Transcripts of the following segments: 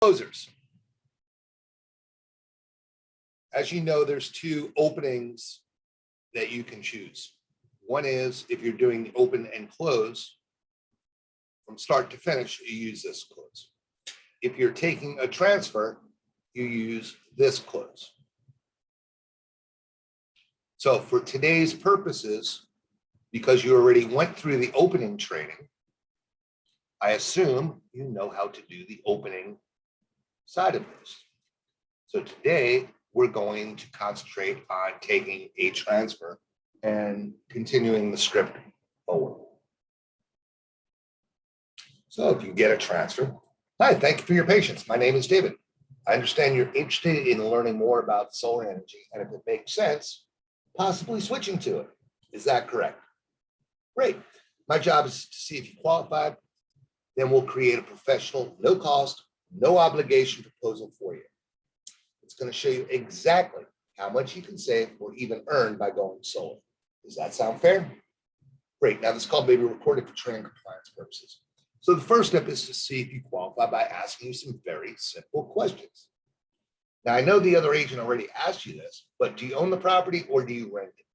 Closers. As you know, there's two openings that you can choose. One is if you're doing open and close, from start to finish, you use this close. If you're taking a transfer, you use this close. So for today's purposes, because you already went through the opening training, I assume you know how to do the opening side of this. So today we're going to concentrate on taking a transfer and continuing the script forward. So if you get a transfer, hi, thank you for your patience. My name is David. I understand you're interested in learning more about solar energy, and if it makes sense, possibly switching to it. Is that correct? Great. My job is to see if you qualify. Then we'll create a professional, no cost, no obligation proposal for you. It's going to show you exactly how much you can save or even earn by going solar. Does that sound fair? Great. Now this call may be recorded for training compliance purposes. So the first step is to see if you qualify by asking you some very simple questions. Now I know the other agent already asked you this, but do you own the property or do you rent it?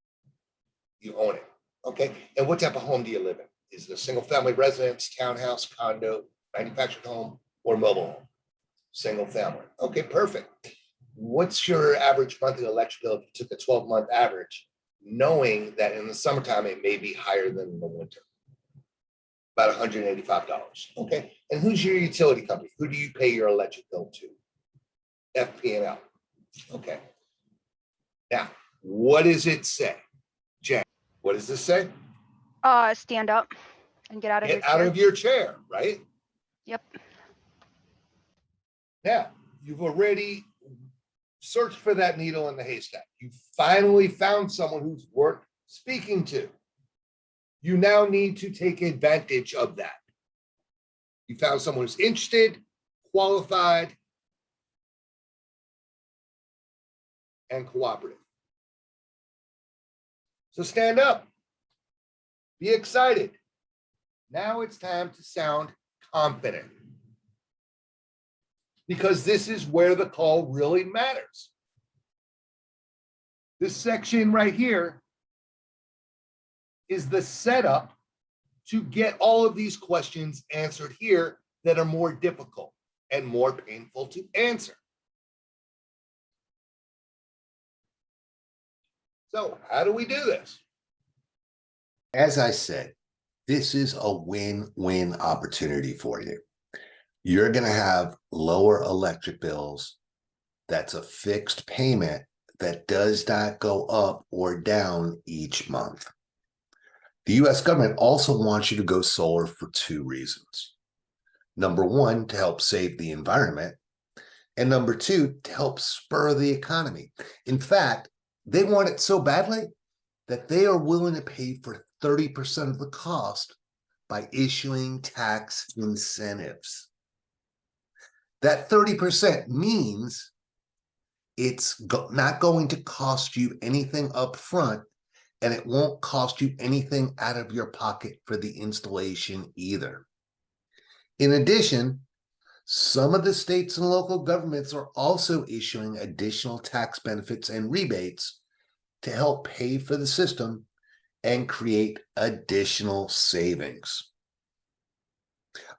You own it. Okay. And what type of home do you live in? Is it a single family residence, townhouse, condo, manufactured home, or mobile home? Single family. Okay, perfect. What's your average monthly electric bill if you took a 12-month average, knowing that in the summertime it may be higher than in the winter? About $185. Okay. And who's your utility company? Who do you pay your electric bill to? FP&L. Okay. Now, what does it say? Jen, what does this say? Stand up and get out of your Get out chair. of your chair, right? Yep. Now, you've already searched for that needle in the haystack. You finally found someone who's worth speaking to. You now need to take advantage of that. You found someone who's interested, qualified, and cooperative. So stand up. Be excited. Now it's time to sound confident, because this is where the call really matters. This section right here is the setup to get all of these questions answered here that are more difficult and more painful to answer. So how do we do this? As I said, this is a win-win opportunity for you. You're going to have lower electric bills. That's a fixed payment that does not go up or down each month. The US government also wants you to go solar for two reasons. Number one, to help save the environment. And number two, to help spur the economy. In fact, they want it so badly that they are willing to pay for 30% of the cost by issuing tax incentives. That 30% means it's not going to cost you anything up front, and it won't cost you anything out of your pocket for the installation either. In addition, some of the states and local governments are also issuing additional tax benefits and rebates to help pay for the system and create additional savings.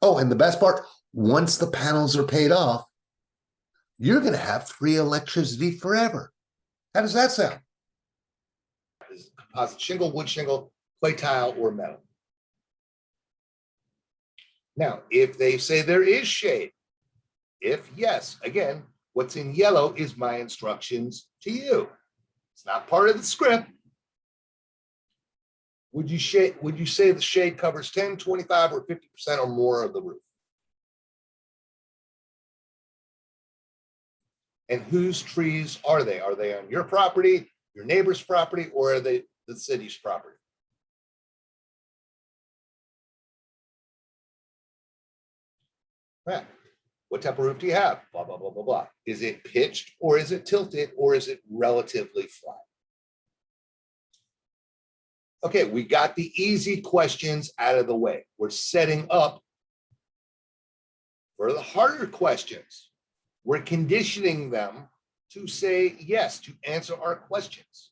Oh, and the best part, once the panels are paid off, you're going to have free electricity forever. How does that sound? Is composite shingle, wood shingle, clay tile, or metal? Now, if they say there is shade, if yes, again, what's in yellow is my instructions to you. It's not part of the script. Would you say the shade covers 10, 25, or 50% or more of the roof? And whose trees are they? Are they on your property, your neighbor's property, or are they the city's property? Right. What type of roof do you have? Blah, blah, blah, blah, blah. Is it pitched, or is it tilted, or is it relatively flat? Okay, we got the easy questions out of the way. We're setting up for the harder questions. We're conditioning them to say yes, to answer our questions.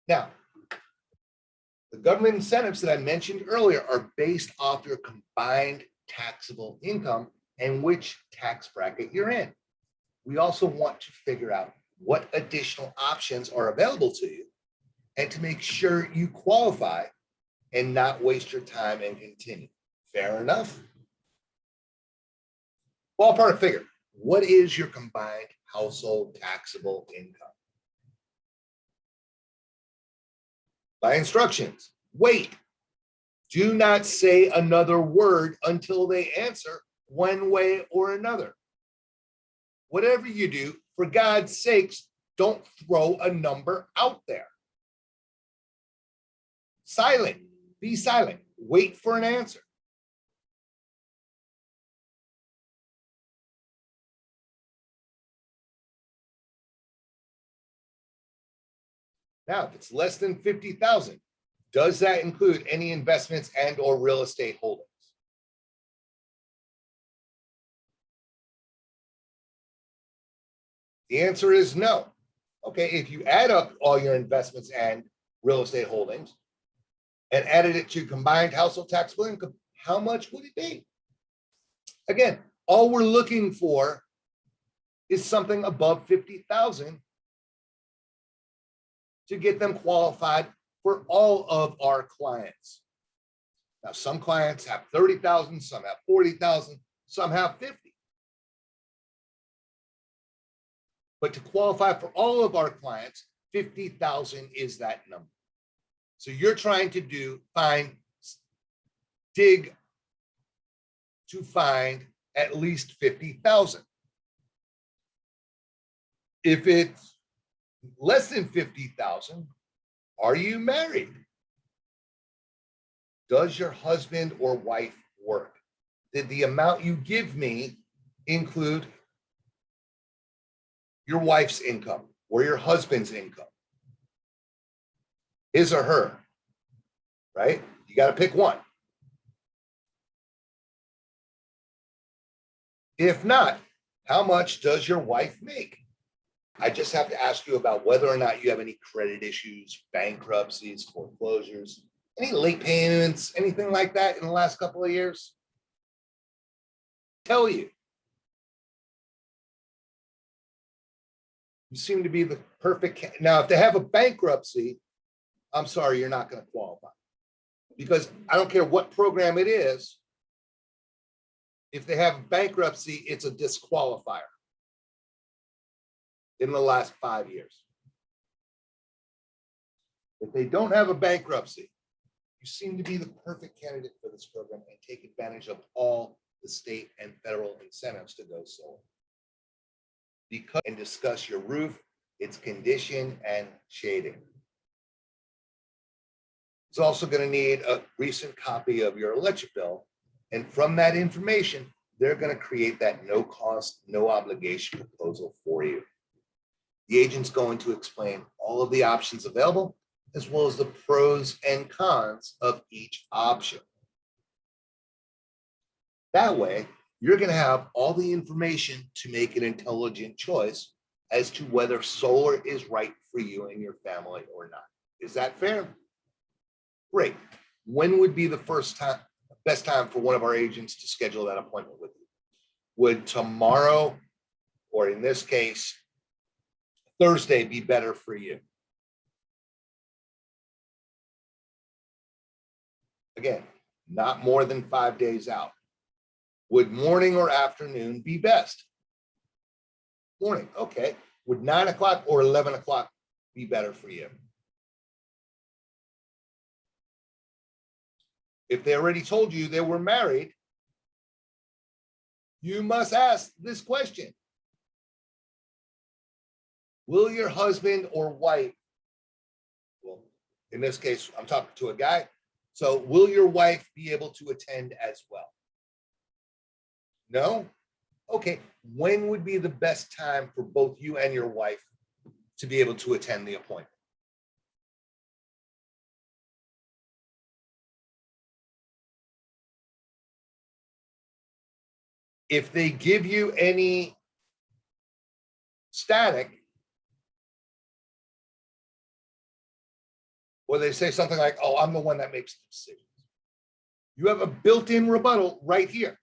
Now, the government incentives that I mentioned earlier are based off your combined taxable income and which tax bracket you're in. We also want to figure out what additional options are available to you and to make sure you qualify and not waste your time and continue. Fair enough? Ballpark figure. What is your combined household taxable income? By instructions, wait. Do not say another word until they answer one way or another. Whatever you do, for God's sakes, don't throw a number out there. Silent. Be silent. Wait for an answer. Now, if it's less than 50,000, does that include any investments and or real estate holdings? The answer is no. Okay, if you add up all your investments and real estate holdings and added it to combined household taxable income, how much would it be? Again, all we're looking for is something above 50,000 to get them qualified for all of our clients. Now, some clients have 30,000, some have 40,000, some have 50. But to qualify for all of our clients, 50,000 is that number. So you're trying to dig to find at least 50,000. If it's less than 50,000, are you married? Does your husband or wife work? Did the amount you give me include your wife's income or your husband's income? His or her, right? You got to pick one. If not, how much does your wife make? I just have to ask you about whether or not you have any credit issues, bankruptcies, foreclosures, any late payments, anything like that in the last couple of years. Tell you. You seem to be the perfect. Now, if they have a bankruptcy, I'm sorry, you're not going to qualify. Because I don't care what program it is. If they have bankruptcy, it's a disqualifier in the last 5 years. If they don't have a bankruptcy, you seem to be the perfect candidate for this program and take advantage of all the state and federal incentives to go solar. Because and discuss your roof, its condition, and shading. It's also going to need a recent copy of your electric bill. And from that information, they're going to create that no cost, no obligation proposal for you. The agent's going to explain all of the options available, as well as the pros and cons of each option. That way, you're going to have all the information to make an intelligent choice as to whether solar is right for you and your family or not. Is that fair? Great. When would be the best time for one of our agents to schedule that appointment with you? Would tomorrow, or in this case, Thursday, be better for you? Again, not more than 5 days out. Would morning or afternoon be best? Morning, okay. Would 9 o'clock or 11 o'clock be better for you? If they already told you they were married, you must ask this question. Will your husband or wife, well, in this case, I'm talking to a guy, so will your wife be able to attend as well? No? Okay, when would be the best time for both you and your wife to be able to attend the appointment? If they give you any static, or they say something like, oh, I'm the one that makes the decisions, you have a built-in rebuttal right here.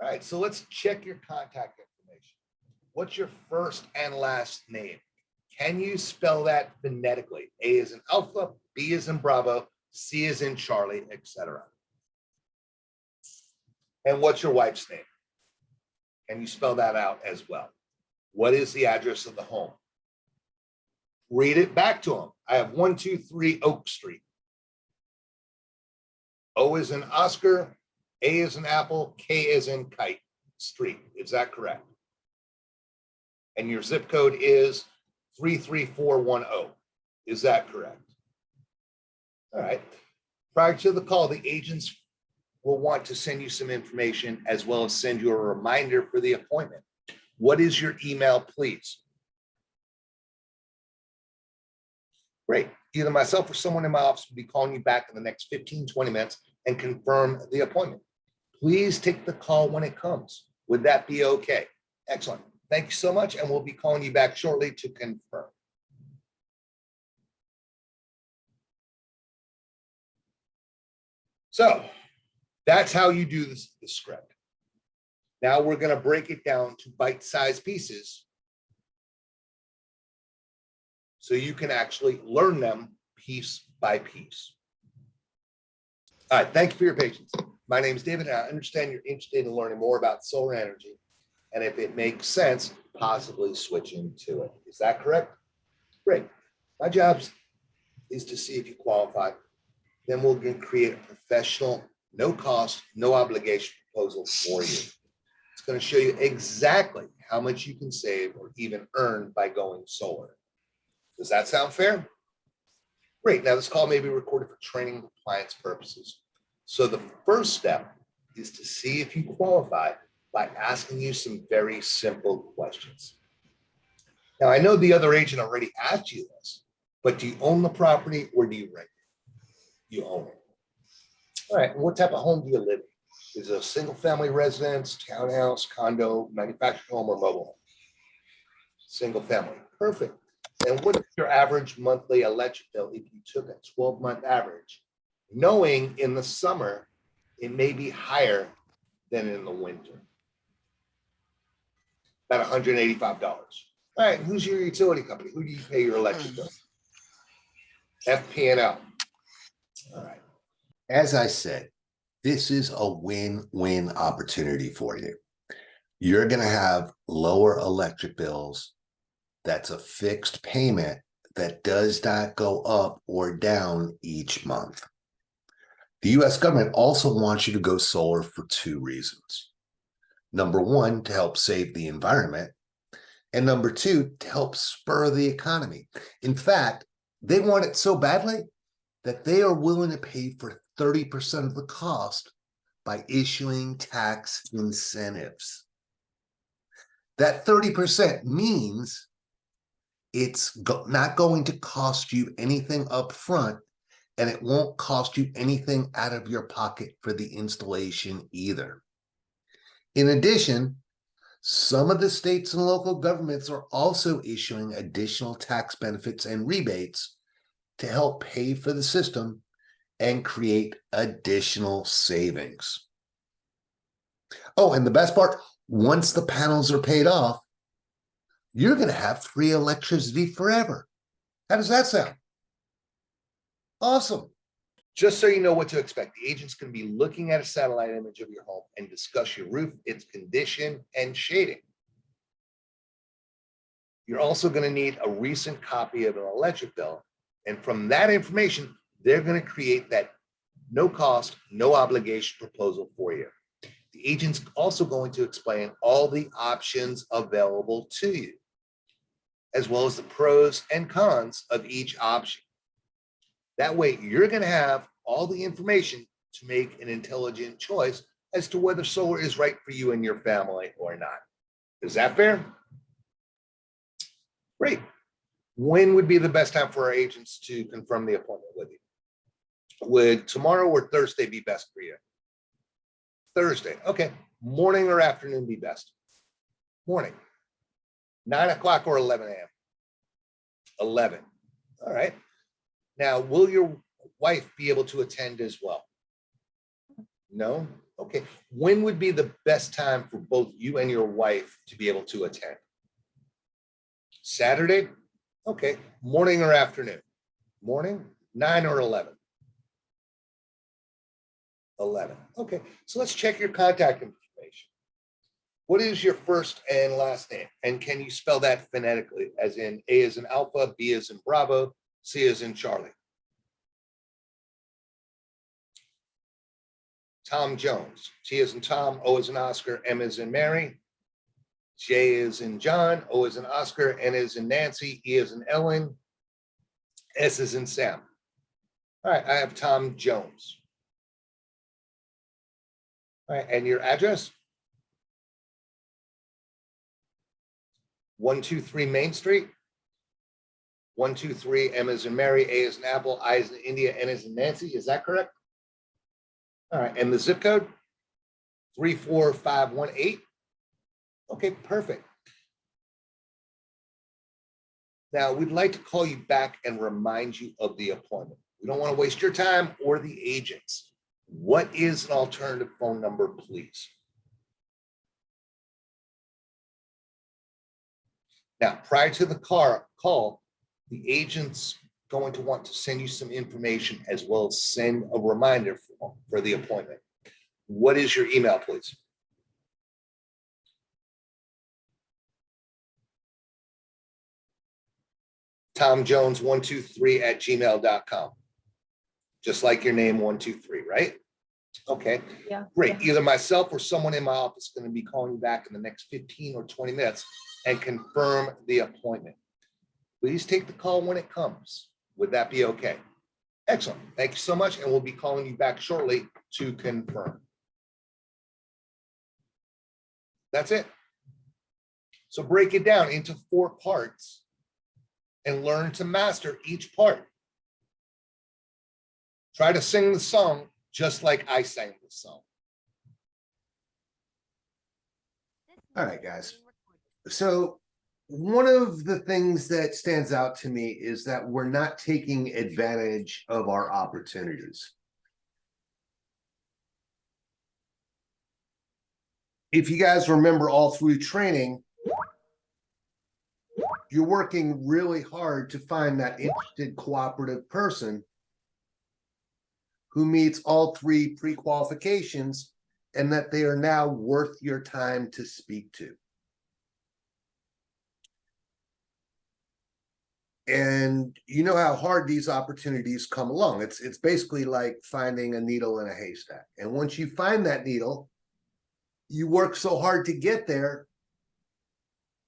All right, so let's check your contact information. What's your first and last name? Can you spell that phonetically? A is in alpha, B is in Bravo, C is in Charlie, etc. And what's your wife's name? Can you spell that out as well? What is the address of the home? Read it back to them. I have 123 Oak Street. O is in Oscar, A is in Apple, K is in Kite Street. Is that correct? And your zip code is 33410. Is that correct? All right. Prior to the call, the agents will want to send you some information as well as send you a reminder for the appointment. What is your email, please? Great. Either myself or someone in my office will be calling you back in the next 15, 20 minutes and confirm the appointment. Please take the call when it comes. Would that be okay? Excellent. Thank you so much. And we'll be calling you back shortly to confirm. So that's how you do this, the script. Now we're going to break it down to bite-sized pieces so you can actually learn them piece by piece. All right, thank you for your patience. My name is David, and I understand you're interested in learning more about solar energy, and if it makes sense, possibly switching to it. Is that correct? Great. My job is to see if you qualify. Then we'll create a professional, no cost, no obligation proposal for you. It's going to show you exactly how much you can save or even earn by going solar. Does that sound fair? Great. Now this call may be recorded for training and compliance purposes. So the first step is to see if you qualify by asking you some very simple questions. Now I know the other agent already asked you this, but do you own the property or do you rent it? You own it. All right. What type of home do you live in? Is it a single family residence, townhouse, condo, manufactured home, or mobile home? Single family. Perfect. And what is your average monthly electric bill if you took a 12-month average, knowing in the summer it may be higher than in the winter? About $185. All right, who's your utility company? Who do you pay your electric bill? FP&L. All right. As I said, this is a win-win opportunity for you. You're going to have lower electric bills. That's a fixed payment that does not go up or down each month. The US government also wants you to go solar for two reasons. Number one, to help save the environment. And number two, to help spur the economy. In fact, they want it so badly that they are willing to pay for 30% of the cost by issuing tax incentives. That 30% means it's not going to cost you anything up front, and it won't cost you anything out of your pocket for the installation either. In addition, some of the states and local governments are also issuing additional tax benefits and rebates to help pay for the system and create additional savings. Oh, and the best part, once the panels are paid off, you're going to have free electricity forever. How does that sound? Awesome. Just so you know what to expect, the agent's going to be looking at a satellite image of your home and discuss your roof, its condition, and shading. You're also going to need a recent copy of an electric bill. And from that information, they're going to create that no cost, no obligation proposal for you. The agent's also going to explain all the options available to you, as well as the pros and cons of each option. That way, you're going to have all the information to make an intelligent choice as to whether solar is right for you and your family or not. Is that fair? Great. When would be the best time for our agents to confirm the appointment with you? Would tomorrow or Thursday be best for you? Thursday. Okay. Morning or afternoon be best? Morning. 9 o'clock or 11 a.m.? 11. All right. Now, will your wife be able to attend as well? No? Okay. When would be the best time for both you and your wife to be able to attend? Saturday? Okay. Morning or afternoon? Morning? 9 or 11? 11. Okay. So let's check your contact information. What is your first and last name? And can you spell that phonetically, as in A as in Alpha, B as in Bravo, C as in Charlie? Tom Jones. T as in Tom, O as in Oscar, M as in Mary, J as in John, O as in Oscar, N as in Nancy, E as in Ellen, S as in Sam. All right, I have Tom Jones. All right, and your address? 123 Main Street. 123 M as in Mary, A as in Apple, I as in India, N as in Nancy. Is that correct? All right, and the zip code? 34518. Okay, perfect. Now, we'd like to call you back and remind you of the appointment. We don't want to waste your time or the agent's. What is an alternative phone number, please? Now, prior to the call, the agent's going to want to send you some information as well as send a reminder for the appointment. What is your email, please? TomJones123@gmail.com. Just like your name, 123, right? Okay, Yeah. great. Either myself or someone in my office is going to be calling you back in the next 15 or 20 minutes and confirm the appointment. Please take the call when it comes. Would that be okay? Excellent. Thank you so much. And we'll be calling you back shortly to confirm. That's it. So break it down into 4 parts and learn to master each part. Try to sing the song just like I sang the song. All right, guys. So one of the things that stands out to me is that we're not taking advantage of our opportunities. If you guys remember all through training, you're working really hard to find that interested cooperative person who meets all 3 pre-qualifications and that they are now worth your time to speak to. And you know how hard these opportunities come along. It's basically like finding a needle in a haystack. And once you find that needle, you work so hard to get there,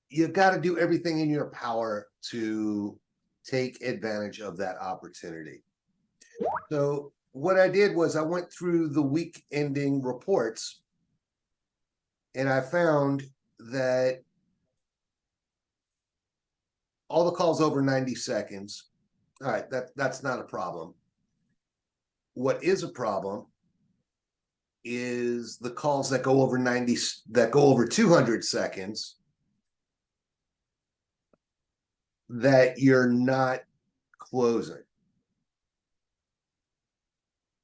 you've got to do everything in your power to take advantage of that opportunity. So what I did was I went through the week ending reports and I found that all the calls over 90 seconds. All right, that's not a problem. What is a problem is the calls that go over 200 seconds that you're not closing.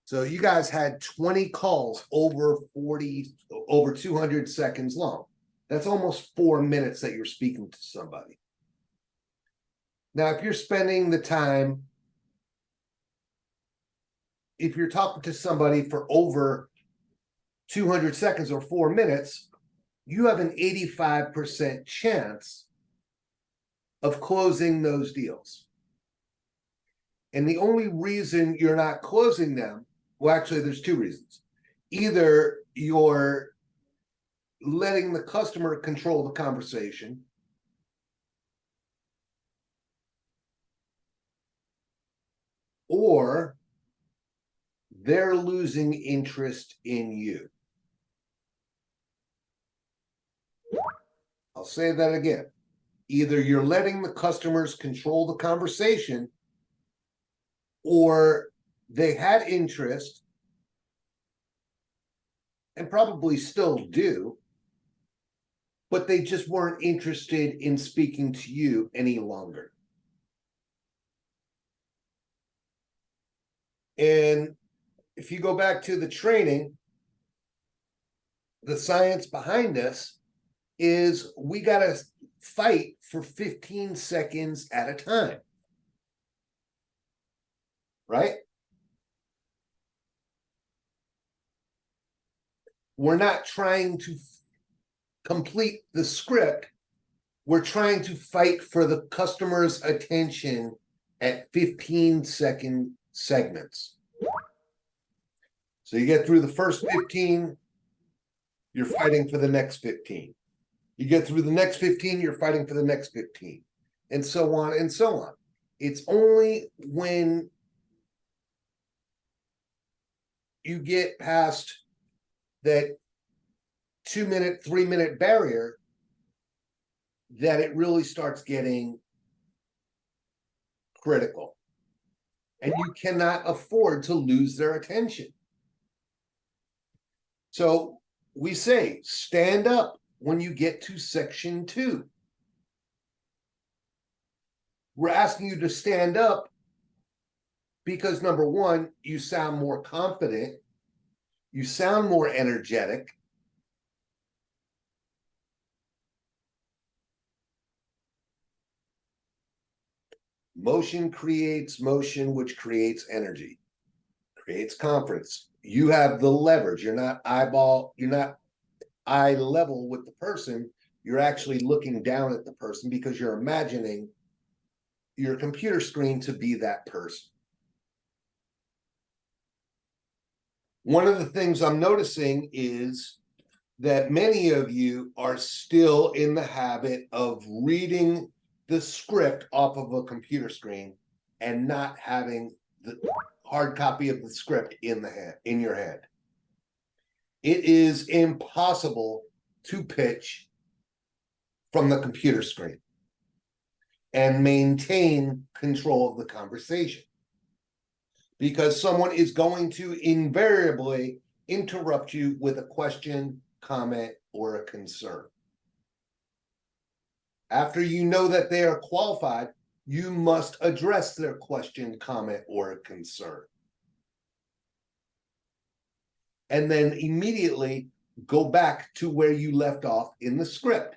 So you guys had 20 calls over 200 seconds long. That's almost 4 minutes that you're speaking to somebody. Now, if you're spending the time, if you're talking to somebody for over 200 seconds or 4 minutes, you have an 85% chance of closing those deals. And the only reason you're not closing them, well, actually, there's 2 reasons. Either you're letting the customer control the conversation, or they're losing interest in you. I'll say that again. Either you're letting the customers control the conversation, or they had interest and probably still do, but they just weren't interested in speaking to you any longer. And if you go back to the training, the science behind this is we got to fight for 15 seconds at a time. Right? We're not trying to complete the script. We're trying to fight for the customer's attention at 15-second segments. So you get through the first 15, you're fighting for the next 15. You get through the next 15, you're fighting for the next 15, and so on and so on. It's only when you get past that 2-minute, 3-minute barrier that it really starts getting critical. And you cannot afford to lose their attention. So we say, stand up when you get to section 2. We're asking you to stand up because, number one, you sound more confident, you sound more energetic. Motion creates motion, which creates energy, creates confidence. You have the leverage. You're not eye level with the person. You're actually looking down at the person because you're imagining your computer screen to be that person. One of the things I'm noticing is that many of you are still in the habit of reading the script off of a computer screen and not having the hard copy of the script in your head. It is impossible to pitch from the computer screen and maintain control of the conversation, because someone is going to invariably interrupt you with a question, comment, or a concern. After you know that they are qualified, you must address their question, comment, or concern. And then immediately go back to where you left off in the script.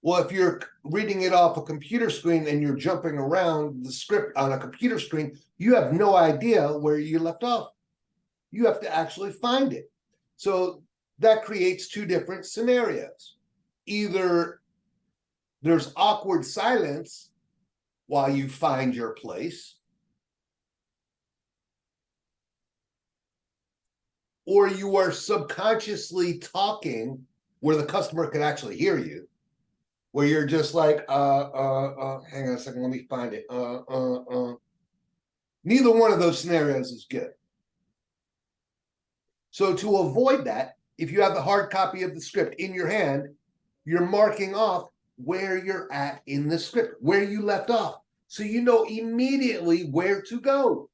Well, if you're reading it off a computer screen and you're jumping around the script on a computer screen, you have no idea where you left off. You have to actually find it. So that creates two different scenarios. Either there's awkward silence while you find your place, or you are subconsciously talking where the customer can actually hear you, where you're just like, hang on a second, let me find it. Neither one of those scenarios is good. So to avoid that, if you have the hard copy of the script in your hand, you're marking off where you're at in the script, where you left off. So you know immediately where to go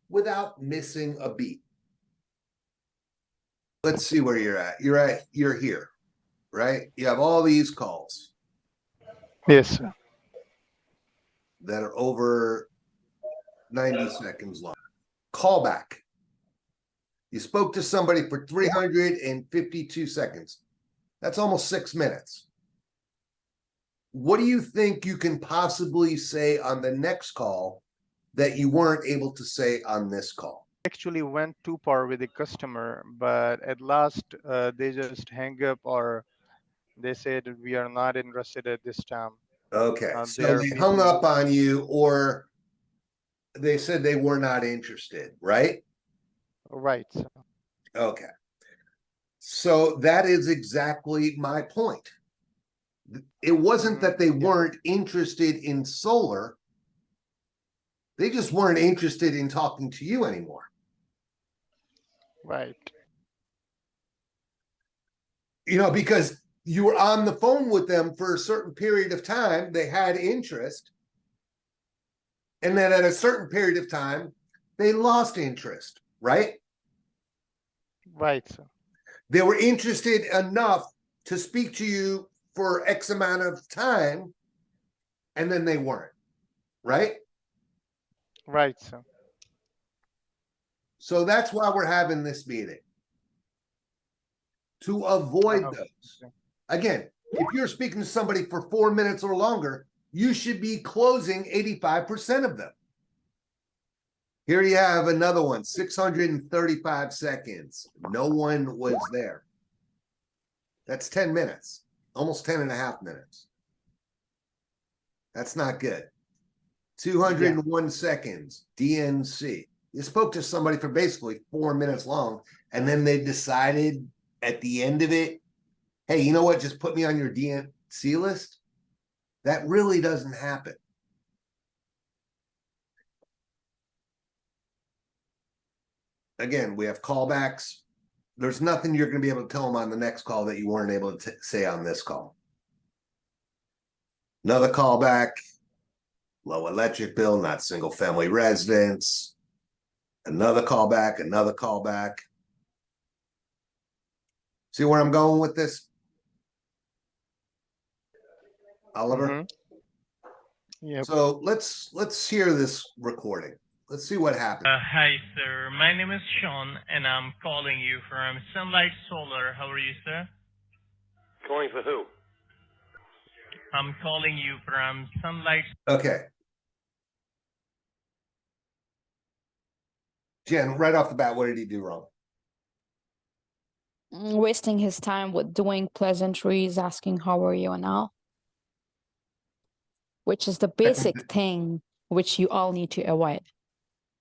without missing a beat. Let's see where you're at. You're here, right? You have all these calls. Yes, sir. That are over 90 seconds long. Callback. You spoke to somebody for 352 seconds. That's almost 6 minutes. What do you think you can possibly say on the next call that you weren't able to say on this call? Actually went too far with the customer, but at last they just hang up, or they said we are not interested at this time. Okay, They so are they busy. hung up on you, or they said they were not interested, right? Right. Okay. So that is exactly my point. It wasn't that they weren't interested in solar. They just weren't interested in talking to you anymore. Right. You know, because you were on the phone with them for a certain period of time, they had interest. And then at a certain period of time, they lost interest, right? Right, sir. They were interested enough to speak to you for X amount of time, and then they weren't, right? Right, sir. So that's why we're having this meeting. To avoid Oh, those. okay. Again, if you're speaking to somebody for 4 minutes or longer, you should be closing 85% of them. Here you have another one, 635 seconds. No one was there. That's 10 minutes, almost 10 and a half minutes. That's not good. 201 seconds, DNC. You spoke to somebody for basically 4 minutes long, and then they decided at the end of it, hey, you know what? Just put me on your DNC list. That really doesn't happen. Again, we have callbacks. There's nothing you're going to be able to tell them on the next call that you weren't able to say on this call. Another callback, low electric bill, not single family residence. Another callback, another callback. See where I'm going with this? Oliver? Mhm. Yep. So let's hear this recording. Let's see what happened. Hi, sir. My name is Sean, and I'm calling you from Sunlight Solar. How are you, sir? Calling for who? I'm calling you from Sunlight. Okay. Jen, right off the bat, what did he do wrong? Wasting his time with doing pleasantries, asking how are you and all, which is the basic thing which you all need to avoid.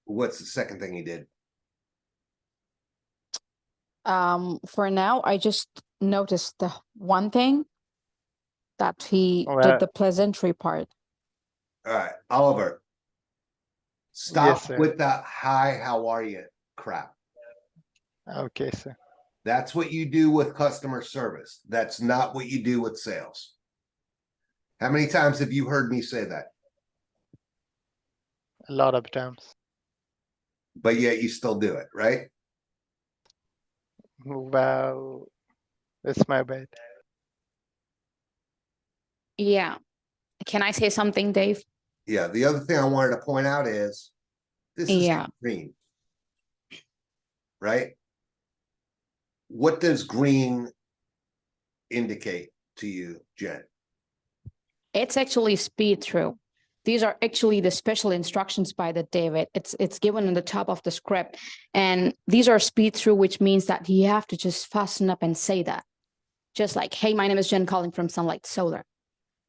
What's the second thing he did? For now, I just noticed the one thing that he Well- did the pleasantry part. All right, Oliver. Stop Yes, sir. with the hi, how are you crap. Okay, sir. That's what you do with customer service. That's not what you do with sales. How many times have you heard me say that? A lot of times. But yet you still do it, right? Well, it's my bad. Yeah. Can I say something, Dave? Yeah, the other thing I wanted to point out is this is Yeah. green. Right? What does green indicate to you, Jen? It's actually speed through. These are actually the special instructions by the David. It's given in the top of the script. And these are speed through, which means that you have to just fasten up and say that. Just like, hey, my name is Jen calling from Sunlight Solar.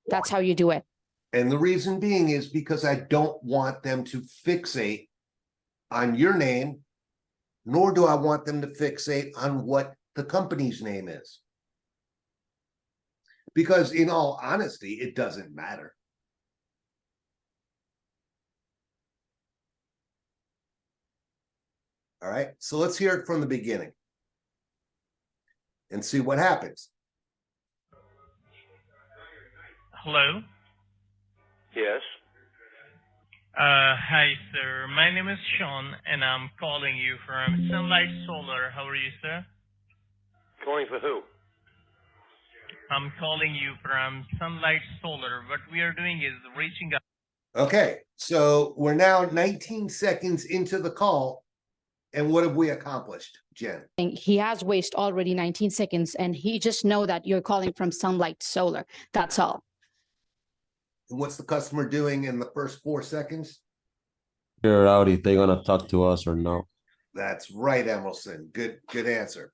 That's how you do it. And the reason being is because I don't want them to fixate on your name, nor do I want them to fixate on what the company's name is. Because in all honesty, it doesn't matter. All right, so let's hear it from the beginning and see what happens. Hello. Yes. Hi, sir. My name is Sean, and I'm calling you from Sunlight Solar. How are you, sir? Calling for who? I'm calling you from Sunlight Solar. What we are doing is reaching out. Okay, so we're now 19 seconds into the call. And what have we accomplished, Jen? He has wasted already 19 seconds and he just know that you're calling from Sunlight Solar. That's all. And what's the customer doing in the first 4 seconds? Figure out if they're gonna talk to us or not. That's right, Emerson. Good answer.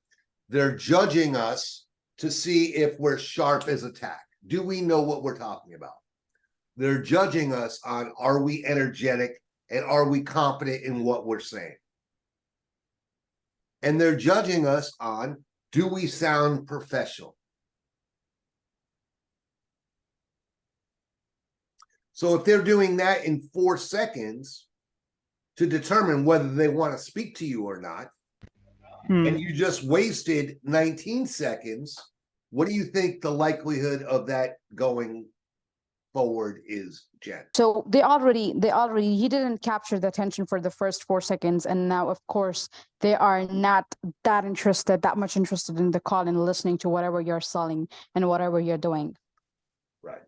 They're judging us to see if we're sharp as a tack. Do we know what we're talking about? They're judging us on, are we energetic and are we confident in what we're saying? And they're judging us on, do we sound professional? So if they're doing that in 4 seconds to determine whether they want to speak to you or not, and you just wasted 19 seconds, what do you think the likelihood of that going forward is Jen. So he didn't capture the attention for the first 4 seconds. And now, of course, they are not that much interested in the call and listening to whatever you're selling and whatever you're doing. Right.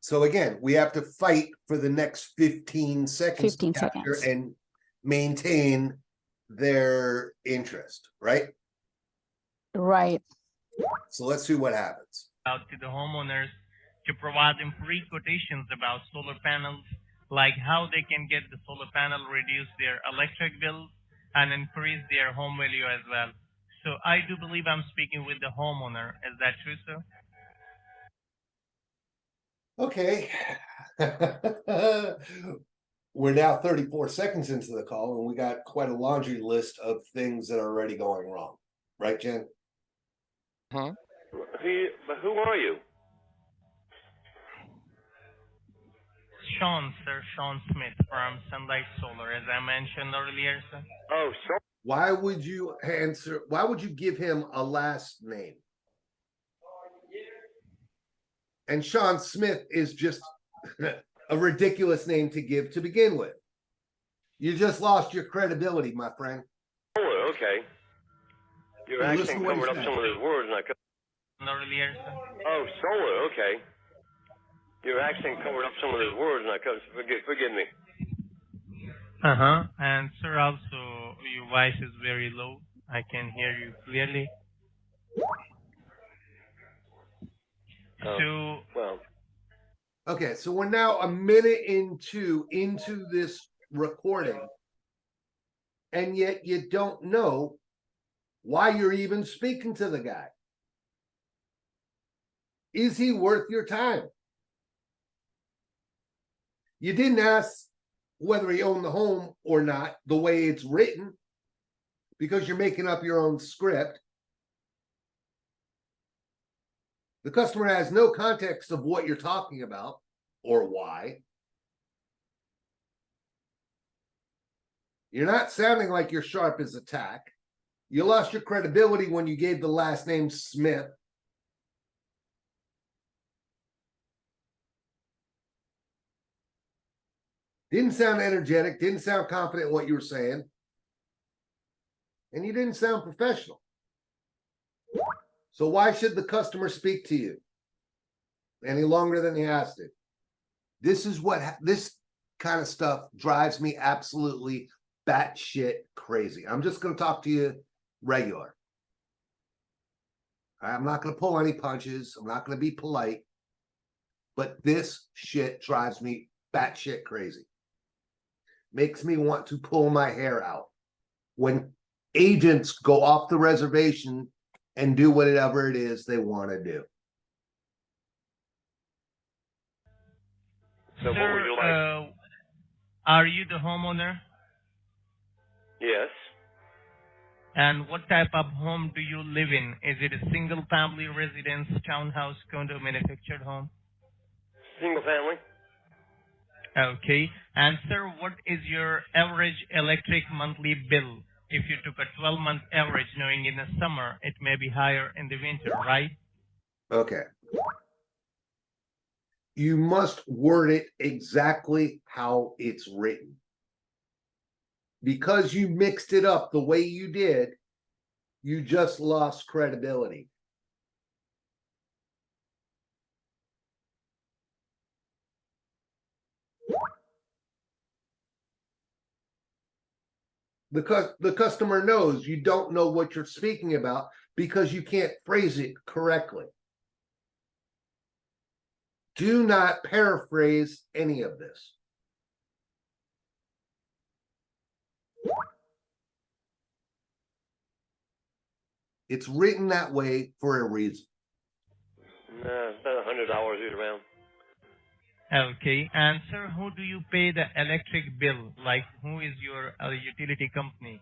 So again, we have to fight for the next 15 seconds 15 to capture seconds. and maintain their interest, right? Right. So let's see what happens. Out to the homeowners to provide them free quotations about solar panels, like how they can get the solar panel, reduce their electric bills, and increase their home value as well. So I do believe I'm speaking with the homeowner. Is that true, sir? Okay. We're now 34 seconds into the call, and we got quite a laundry list of things that are already going wrong. Right, Jen? But who are you? Sean, sir, Sean Smith from Sunlight Solar, as I mentioned earlier, sir. Oh, so Why would you give him a last name? And Sean Smith is just a ridiculous name to give to begin with. You just lost your credibility, my friend. solar, okay. Your Well, listen accent to what he covered up said. some of those words, and I could. Earlier, sir. Oh, solar, okay. Your accent covered up some of those words, and I could. Forgive me. Uh-huh. And sir, also, your voice is very low. I can hear you clearly. So, Well, Okay, so we're now a minute into this recording, and yet you don't know why you're even speaking to the guy. Is he worth your time? You didn't ask whether he owned the home or not, the way it's written, because you're making up your own script. The customer has no context of what you're talking about or why. You're not sounding like you're sharp as a tack. You lost your credibility when you gave the last name Smith. Didn't sound energetic, didn't sound confident in what you were saying. And you didn't sound professional. So why should the customer speak to you any longer than he has to? This is what this kind of stuff drives me absolutely batshit crazy. I'm just going to talk to you regular. I'm not going to pull any punches. I'm not going to be polite. But this shit drives me batshit crazy. Makes me want to pull my hair out when agents go off the reservation and do whatever it is they want to do. so what would you like? sir, are you the homeowner? Yes. And what type of home do you live in? Is it a single family residence, townhouse, condo, manufactured home? Single family. Okay. And sir, what is your average electric monthly bill? If you took a 12-month average, knowing in the summer it may be higher in the winter, right? Okay. You must word it exactly how it's written. Because you mixed it up the way you did, you just lost credibility. The customer knows you don't know what you're speaking about because you can't phrase it correctly. Do not paraphrase any of this. It's written that way for a reason. Nah, it's about $100 either around. Okay. And sir, who do you pay the electric bill? Like, who is your utility company?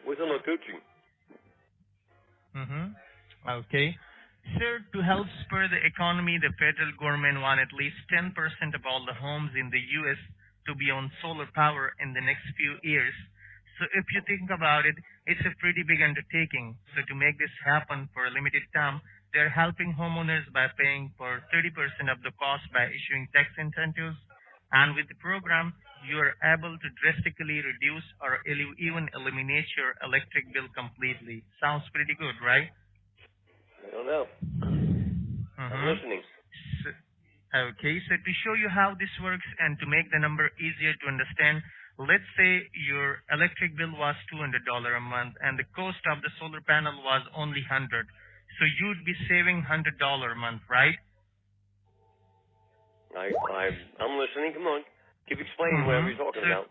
With a Noguchi. Mm-hmm. Okay. Sir, to help spur the economy, the federal government want at least 10% of all the homes in the U.S. to be on solar power in the next few years. So if you think about it, it's a pretty big undertaking. So to make this happen for a limited time, they're helping homeowners by paying for 30% of the cost by issuing tax incentives. And with the program, you are able to drastically reduce or even eliminate your electric bill completely. Sounds pretty good, right? I don't know. I'm Mhm. listening. Okay, so to show you how this works and to make the number easier to understand, let's say your electric bill was $200 a month and the cost of the solar panel was only 100. So you'd be saving $100 a month, right? I'm listening. Come on. Keep explaining whatever you're talking about.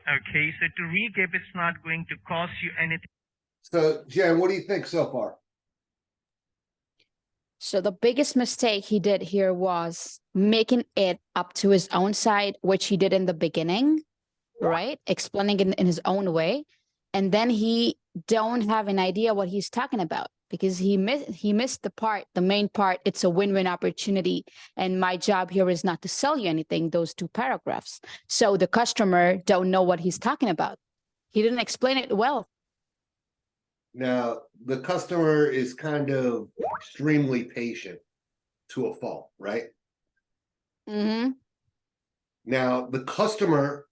Okay, so to recap, it's not going to cost you anything. So Jen, what do you think so far? So the biggest mistake he did here was making it up to his own side, which he did in the beginning, right? Explaining it in his own way. And then he don't have an idea what he's talking about because he missed the main part. It's a win-win opportunity. And my job here is not to sell you anything, those 2 paragraphs. So the customer don't know what he's talking about. He didn't explain it well. Now, the customer is kind of extremely patient to a fault, right? Mm-hmm. Now, the customer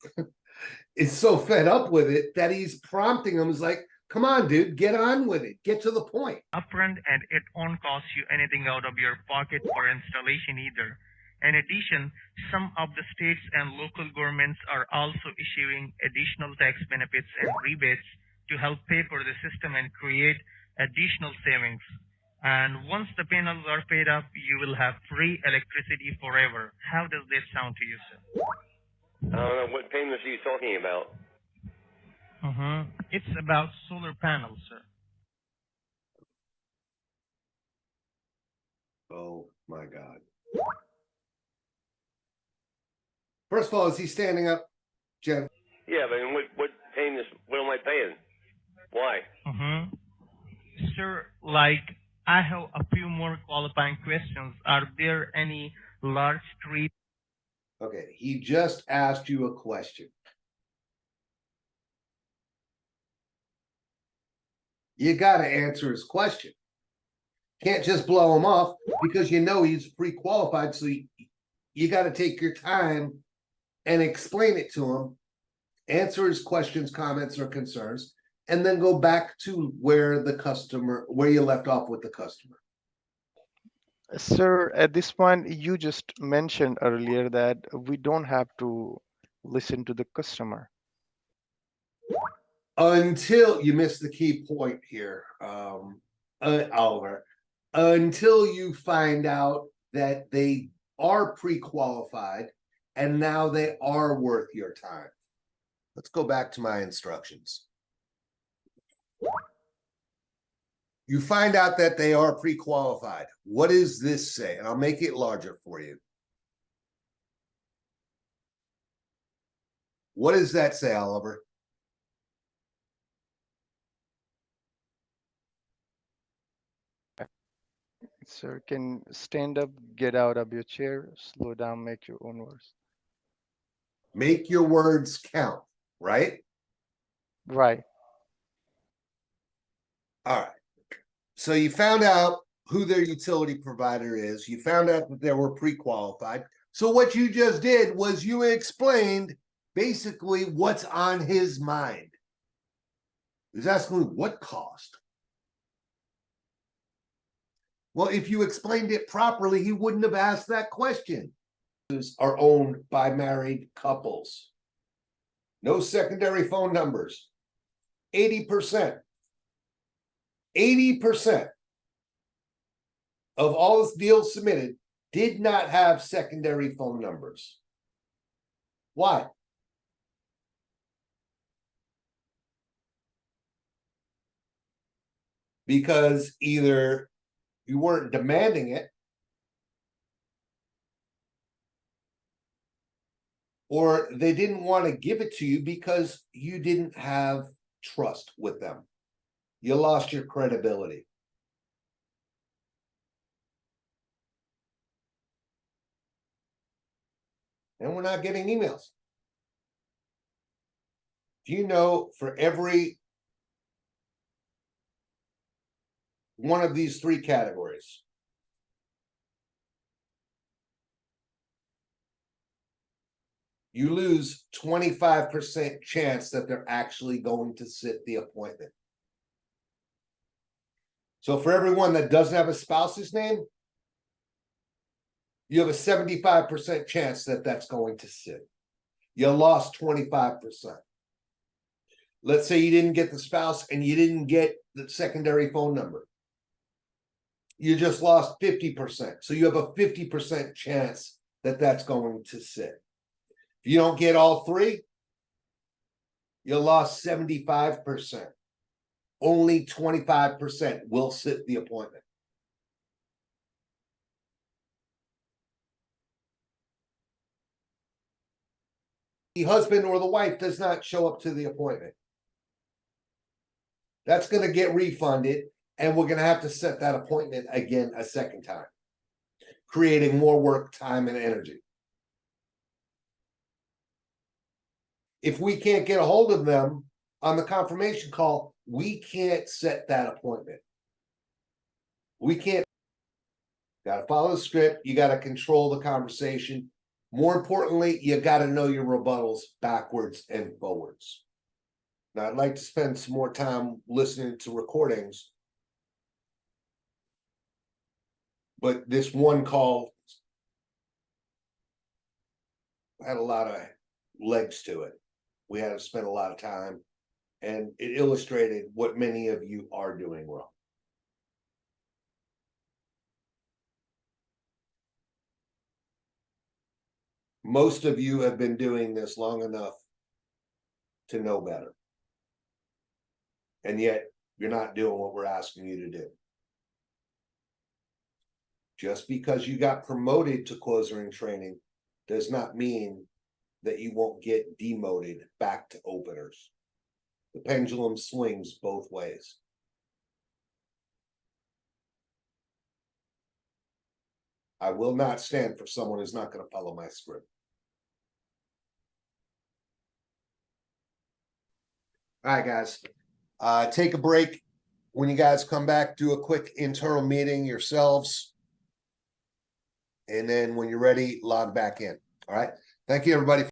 is so fed up with it that he's prompting him. He's like, come on, dude, get on with it. Get to the point. Upfront, and it won't cost you anything out of your pocket for installation either. In addition, some of the states and local governments are also issuing additional tax benefits and rebates to help pay for the system and create additional savings. And once the panels are paid up, you will have free electricity forever. How does that sound to you, sir? I don't know. What payments are you talking about? It's about solar panels, sir. Oh my God. First of all, is he standing up, Jen? Yeah, but what payments? What am I paying? Why? Sir, like, I have a few more qualifying questions. Are there any large trees? Okay, he just asked you a question. You got to answer his question. Can't just blow him off because you know he's pre-qualified. So you got to take your time and explain it to him, answer his questions, comments, or concerns, and then go back to where you left off with the customer. Sir, at this point, you just mentioned earlier that we don't have to listen to the customer. Until you miss the key point here, Oliver, until you find out that they are pre-qualified and now they are worth your time. Let's go back to my instructions. You find out that they are pre-qualified. What does this say? And I'll make it larger for you. What does that say, Oliver? Sir, can stand up, get out of your chair, slow down, make your own words. Make your words count, right? Right. All right. So you found out who their utility provider is. You found out that they were pre-qualified. So what you just did was you explained basically what's on his mind. He was asking what cost. Well, if you explained it properly, he wouldn't have asked that question. Are owned by married couples. No secondary phone numbers. 80%. 80% of all deals submitted did not have secondary phone numbers. Why? Because either you weren't demanding it, or they didn't want to give it to you because you didn't have trust with them. You lost your credibility. And we're not getting emails. Do you know for every one of these three categories. You lose 25% chance that they're actually going to sit the appointment. So for everyone that doesn't have a spouse's name, you have a 75% chance that that's going to sit. You lost 25%. Let's say you didn't get the spouse and you didn't get the secondary phone number. You just lost 50%. So you have a 50% chance that that's going to sit. If you don't get all three, you lost 75%. Only 25% will sit the appointment. The husband or the wife does not show up to the appointment. That's going to get refunded, and we're going to have to set that appointment again a second time, creating more work, time, and energy. If we can't get a hold of them on the confirmation call, we can't set that appointment. We can't. Got to follow the script. You got to control the conversation. More importantly, you got to know your rebuttals backwards and forwards. Now, I'd like to spend some more time listening to recordings, but this one call had a lot of legs to it. We had to spend a lot of time, and it illustrated what many of you are doing wrong. Most of you have been doing this long enough to know better. And yet you're not doing what we're asking you to do. Just because you got promoted to closer in training does not mean that you won't get demoted back to openers. The pendulum swings both ways. I will not stand for someone who's not going to follow my script. All right, guys. Take a break. When you guys come back, do a quick internal meeting yourselves. And then when you're ready, log back in. All right. Thank you, everybody.